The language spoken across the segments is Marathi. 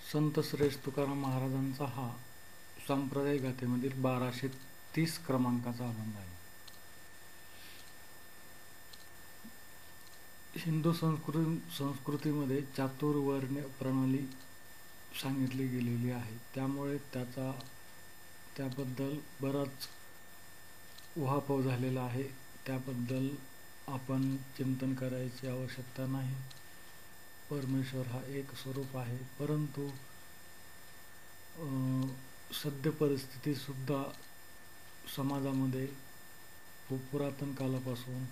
संत श्रेष्ठ तुकाराम महाराजांचा हा संप्रदाय गाथेमधील 1230 क्रमांकाचा अभंग आहे. हिंदू संस्कृतीमध्ये चातुर्वर्ण्य प्रणाली सांगितली गेलेली आहे. त्यामुळे त्याबद्दल बराच उहापोह झालेला आहे. त्याबद्दल आपण चिंतन करायची आवश्यकता नाही. परमेश्वर हा एक स्वरूप आहे. परंतु सद्य परिस्थिती सुद्धा समाजामध्ये पुरातन कालापासून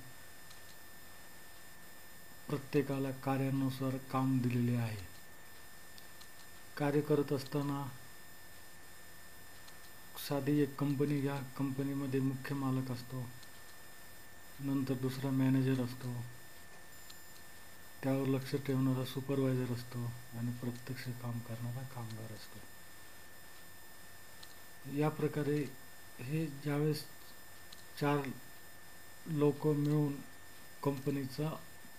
प्रत्येकाला कार्यानुसार काम दिलेले आहे. कार्य करत असताना साधी एक कंपनी घ्या, कंपनीमध्ये मुख्य मालक असतो, नंतर दुसरा मॅनेजर असतो, त्यावर लक्ष ठेवणारा सुपरवायझर असतो आणि प्रत्यक्ष काम करणारा कामगार असतो. या प्रकारे हे ज्यावेळेस 4 लोक मिळून कंपनीचा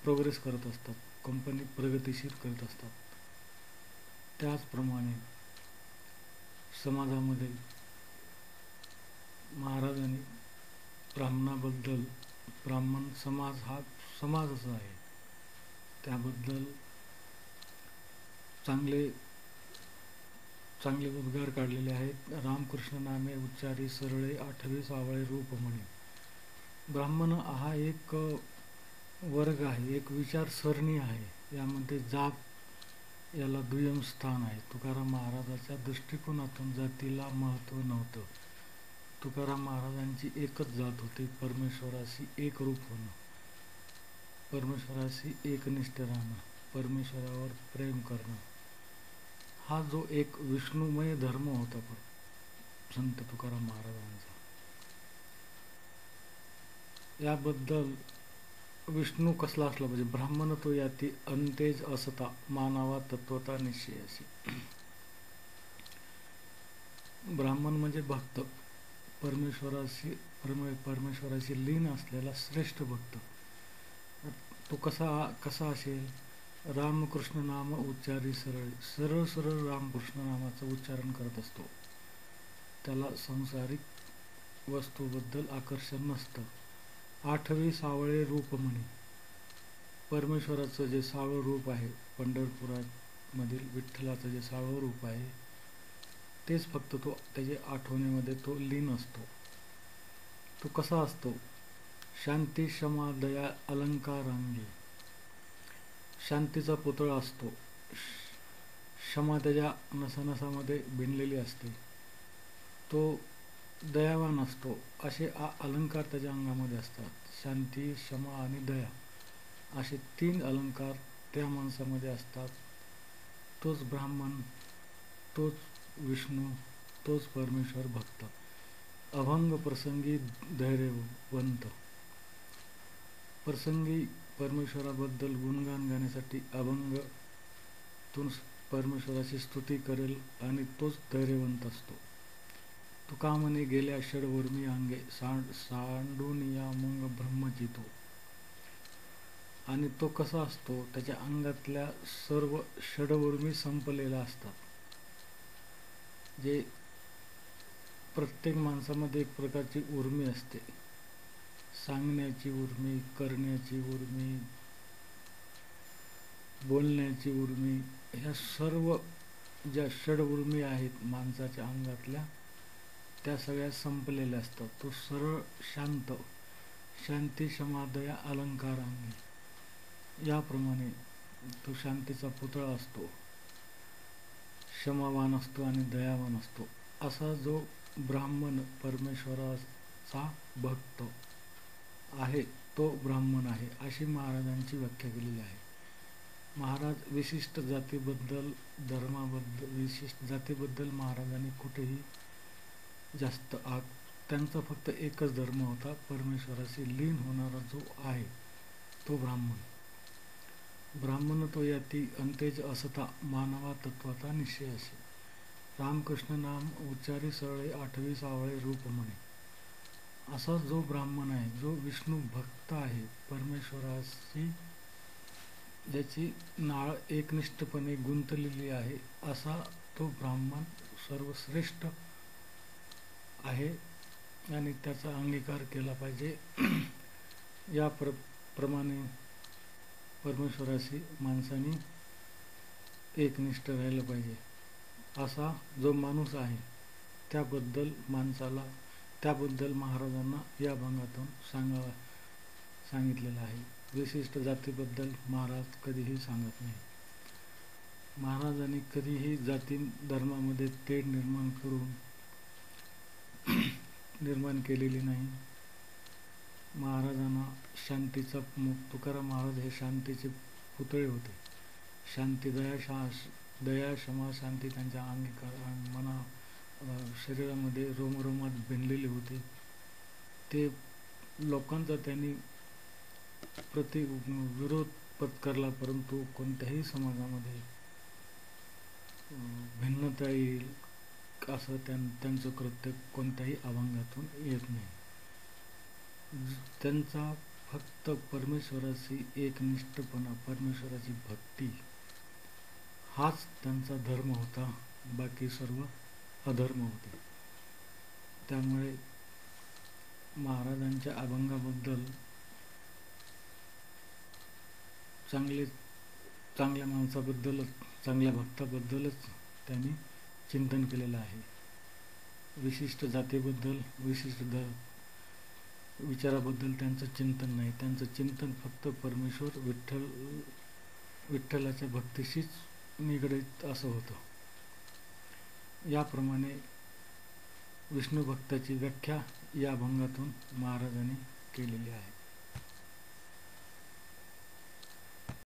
प्रोग्रेस करत असतात, कंपनी प्रगतिशील करत असतात, त्याचप्रमाणे समाजामध्ये महाराजांनी ब्राह्मणाबद्दल, ब्राह्मण समाज हा समाजच आहे, त्याबद्दल चांगले उद्गार काढलेले आहेत. रामकृष्ण नामे उच्चारी सरळे, 8वे सावळे रूप म्हणे. ब्राह्मण हा एक वर्ग आहे, एक विचारसरणी आहे. यामध्ये जात याला दुय्यम स्थान आहे. तुकाराम महाराजांच्या दृष्टिकोनातून जातीला महत्त्व नव्हतं. तुकाराम महाराजांची एकच जात होती, परमेश्वराशी एक रूप होणं, परमेश्वराशी एकनिष्ठ राहणं, परमेश्वरावर प्रेम करणं. हा जो एक विष्णुमय धर्म होता संत तुकाराम महाराजांचा. याबद्दल विष्णू कसला असला पाहिजे? ब्राह्मण तो याती अंतेज असता, मानावा तत्वता निश्चयासी. ब्राह्मण म्हणजे भक्त, परमेश्वराशी लीन असलेला श्रेष्ठ भक्त. तो कसा असेल? रामकृष्ण नाम उच्चारी सरळ, सरळ सरळ रामकृष्ण नामाचं उच्चारण करत असतो. त्याला सांसारिक वस्तूबद्दल आकर्षण नसतं. 8वे सावळे रूप म्हणे. परमेश्वराचं जे सावळ रूप आहे, पंढरपुरामधील विठ्ठलाचं जे सावळ रूप आहे, तेच फक्त तो त्याच्या आठवणीमध्ये तो लीन असतो. तो कसा असतो? शांती क्षमा दया अलंकारांगी. शांतीचा पुतळा असतो, क्षमा त्याच्या नसानसामध्ये भिनलेली असते, तो दयावान असतो. असे अलंकार त्याच्या अंगामध्ये असतात. शांती, क्षमा आणि दया असे 3 अलंकार त्या माणसामध्ये असतात. तोच ब्राह्मण, तोच विष्णू, तोच परमेश्वर भक्त. अभंग प्रसंगी धैर्यवंत. प्रसंगी परमेश्वराबद्दल गुणगान गाण्यासाठी अभंगातून परमेश्वराची स्तुती करेल आणि तोच धैर्यवंत असतो. तुका म्हणे गेल्या षडवर्मी अंगे, सांडून या मग ब्रह्मजितो. आणि तो कसा असतो? त्याच्या अंगातल्या सर्व षडवर्मी संपलेल्या असतात. जे प्रत्येक माणसामध्ये एक प्रकारची उर्मी असते, सांगण्याची उर्मी, करण्याची उर्मी, बोलण्याची उर्मी. ह्या सर्व ज्या षडउर्मी आहेत माणसाच्या अंगातल्या, त्या सगळ्या संपलेल्या असतात. तो सरळ शांत, शांती क्षमा दया अलंकारांगी. याप्रमाणे तो शांतीचा पुतळा असतो, क्षमावान असतो आणि दयावान असतो. असा जो ब्राह्मण परमेश्वराचा भक्त आहे, तो ब्राह्मण आहे, अशी महाराजांची व्याख्या केलेली आहे. महाराज विशिष्ट जातीबद्दल, धर्माबद्दल, विशिष्ट जातीबद्दल महाराजांनी कुठेही जास्त त्यांचा फक्त एकच धर्म होता, परमेश्वराशी लीन होणारा जो आहे तो ब्राह्मण. ब्राह्मण तो याती अंतेज असता, मानवा तत्वाचा निश्चयाशी. रामकृष्ण नाम उच्चारी सरळे, 8वे सावळे रूप म्हणे. असा जो ब्राह्मण आहे, जो विष्णू भक्त आहे, परमेश्वराशी ज्याची नाळ एकनिष्ठपणे गुंतलेली आहे असा तो ब्राह्मण सर्वश्रेष्ठ आहे आणि त्याचा अंगीकार केला पाहिजे. या प्रमाणे परमेश्वराशी माणसाने एकनिष्ठ राहिलं पाहिजे. असा जो माणूस आहे त्याबद्दल महाराजांना या अभंगातून सांगितलेलं आहे. विशिष्ट जातीबद्दल महाराज कधीही सांगत नाही. महाराजांनी कधीही जाती धर्मामध्ये तेढ निर्माण केलेली नाही. महाराजांना शांतीचा तुकाराम महाराज हे शांतीचे पुतळे होते. शांती, दया, क्षमा, शांती त्यांच्या मना शरीरामध्ये रोमरोमात भिनलेले होते. ते लोकांचा त्यांनी विरोध पत्करला, परंतु कोणत्याही समाजामध्ये भिन्नता येईल असं त्यांचं कृत्य कोणत्याही अभंगातून येत नाही. त्यांचा फक्त परमेश्वराशी एकनिष्ठपणा, परमेश्वराची भक्ती हाच त्यांचा धर्म होता, बाकी सर्व अधर्म होते. त्यामुळे महाराजांच्या अभंगाबद्दल चांगल्या माणसाबद्दलच, चांगल्या भक्ताबद्दलच त्यांनी चिंतन केलेलं आहे. विशिष्ट जातीबद्दल, विशिष्ट विचाराबद्दल त्यांचं चिंतन नाही. त्यांचं चिंतन फक्त परमेश्वर विठ्ठलाच्या भक्तीशीच निगडित असं होतं. याप्रमाणे विष्णू भक्ताची व्याख्या या अभंगातून महाराजांनी केलेली आहे.